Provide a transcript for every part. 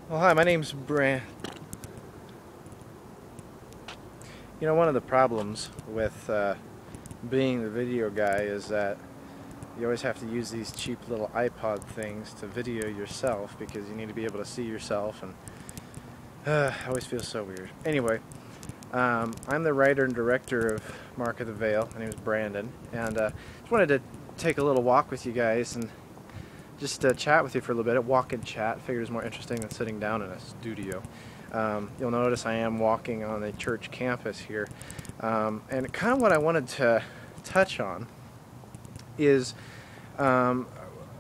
Well, hi, my name's one of the problems with being the video guy is that you always have to use these cheap little iPod things to video yourself because you need to be able to see yourself, and it always feels so weird. Anyway, I'm the writer and director of Mark of the Veil. My name is Brandon, and just wanted to take a little walk with you guys and just chat with you for a little bit. A walk and chat. Figured it was more interesting than sitting down in a studio. You'll notice I am walking on the church campus here, and kind of what I wanted to touch on is I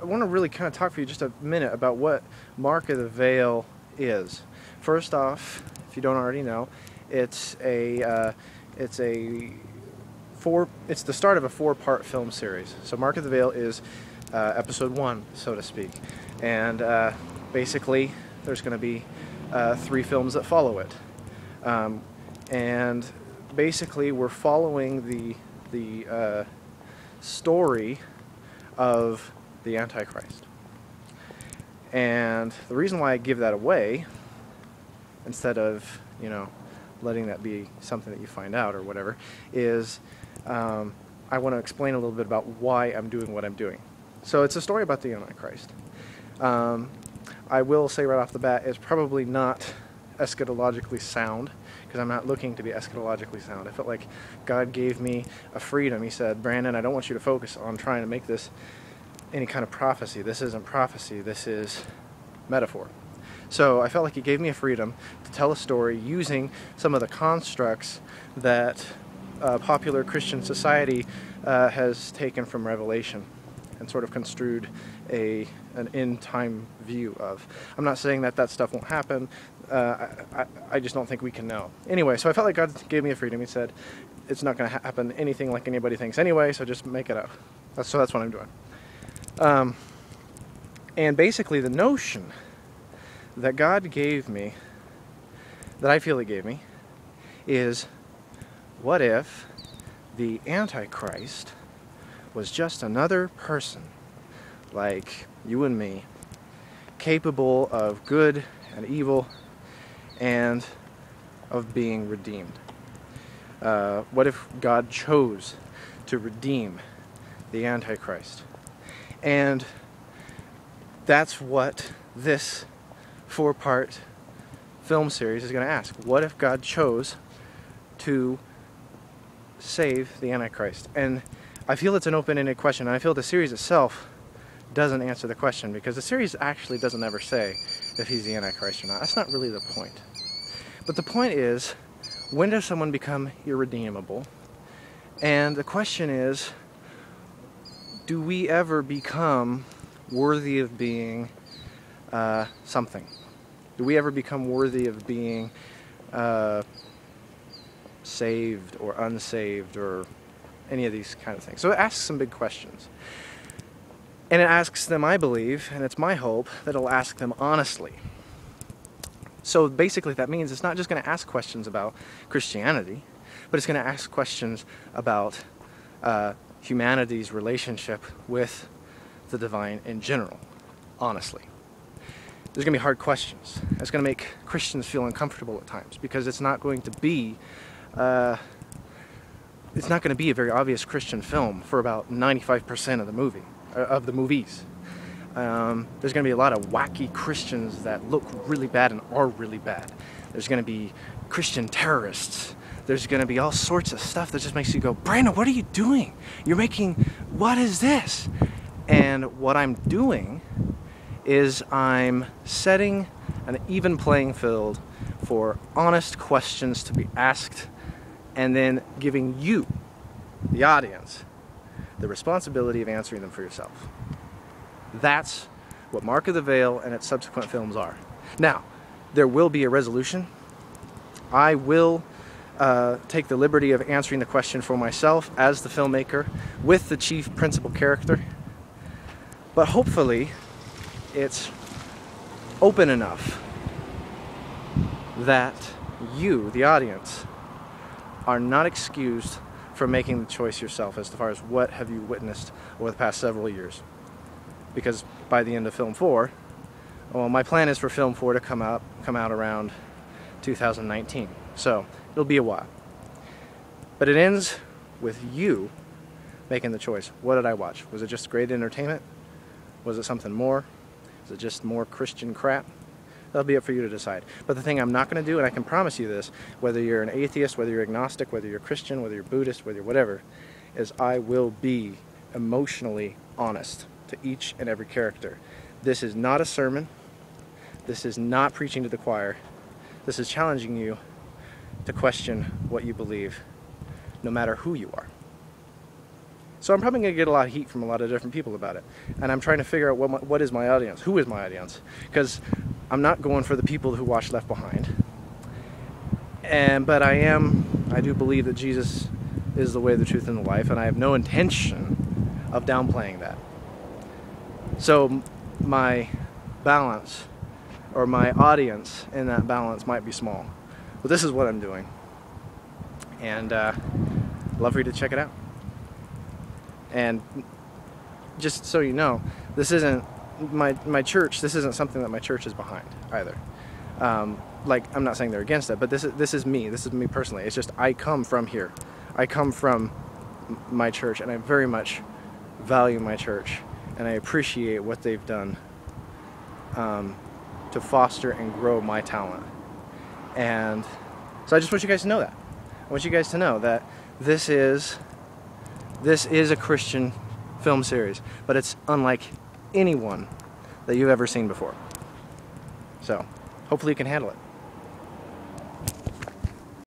want to really kind of talk for you just a minute about what Mark of the Veil is. First off, if you don't already know, it's the start of a 4-part film series. So Mark of the Veil is episode 1, so to speak, and basically there's going to be 3 films that follow it, and basically we're following the story of the Antichrist. And the reason why I give that away instead of letting that be something that you find out or whatever is I want to explain a little bit about why I'm doing what I'm doing. So it's a story about the Antichrist. I will say right off the bat, it's probably not eschatologically sound, because I'm not looking to be eschatologically sound. I felt like God gave me a freedom. He said, Brandon, I don't want you to focus on trying to make this any kind of prophecy. This isn't prophecy, this is metaphor. So I felt like he gave me a freedom to tell a story using some of the constructs that popular Christian society has taken from Revelation and sort of construed an end-time view of. I'm not saying that stuff won't happen. I just don't think we can know. Anyway, so I felt like God gave me a freedom. He said, it's not going to happen anything like anybody thinks anyway, so just make it up. So that's what I'm doing. And basically the notion that God gave me, that I feel He gave me, is what if the Antichrist was just another person like you and me, capable of good and evil and of being redeemed? What if God chose to redeem the Antichrist? And that's what this 4-part film series is going to ask. What if God chose to save the Antichrist? And I feel it's an open-ended question, and I feel the series itself doesn't answer the question, because the series actually doesn't ever say if he's the Antichrist or not. That's not really the point. But the point is, when does someone become irredeemable? And the question is, do we ever become worthy of being something? Do we ever become worthy of being saved or unsaved or any of these kind of things? So it asks some big questions. And it asks them, I believe, and it's my hope, that it'll ask them honestly. So basically that means it's not just going to ask questions about Christianity, but it's going to ask questions about humanity's relationship with the divine in general, honestly. There's going to be hard questions. It's going to make Christians feel uncomfortable at times, because it's not going to be a very obvious Christian film for about 95% of the movies. There's going to be a lot of wacky Christians that look really bad and are really bad. There's going to be Christian terrorists. There's going to be all sorts of stuff that just makes you go, Brandon, what are you doing? What is this? And what I'm doing is I'm setting an even playing field for honest questions to be asked, and then giving you, the audience, the responsibility of answering them for yourself. That's what Mark of the Veil and its subsequent films are. Now, there will be a resolution. I will take the liberty of answering the question for myself as the filmmaker with the chief principal character. But hopefully, it's open enough that you, the audience, are not excused from making the choice yourself as far as what have you witnessed over the past several years. Because by the end of film 4, Well, my plan is for film 4 to come out around 2019. So it'll be a while. But it ends with you making the choice. What did I watch? Was it just great entertainment? Was it something more? Is it just more Christian crap? That'll be up for you to decide. But the thing I'm not going to do, and I can promise you this, whether you're an atheist, whether you're agnostic, whether you're Christian, whether you're Buddhist, whether you're whatever, is I will be emotionally honest to each and every character. This is not a sermon. This is not preaching to the choir. This is challenging you to question what you believe, no matter who you are. So I'm probably going to get a lot of heat from a lot of different people about it. And I'm trying to figure out what is my audience? Who is my audience? Because I'm not going for the people who watch Left Behind. But I do believe that Jesus is the way, the truth, and the life, and I have no intention of downplaying that. So my balance, or my audience in that balance, might be small. But this is what I'm doing. And I'd love for you to check it out. And just so you know, this isn't my church. This isn't something that my church is behind either. Like, I'm not saying they're against it, but this is me. This is me personally. It's just I come from here. I come from my church, and I very much value my church, and I appreciate what they've done to foster and grow my talent. And so I just want you guys to know that. I want you guys to know that this is a Christian film series, but it's unlike anyone that you've ever seen before. So hopefully you can handle it.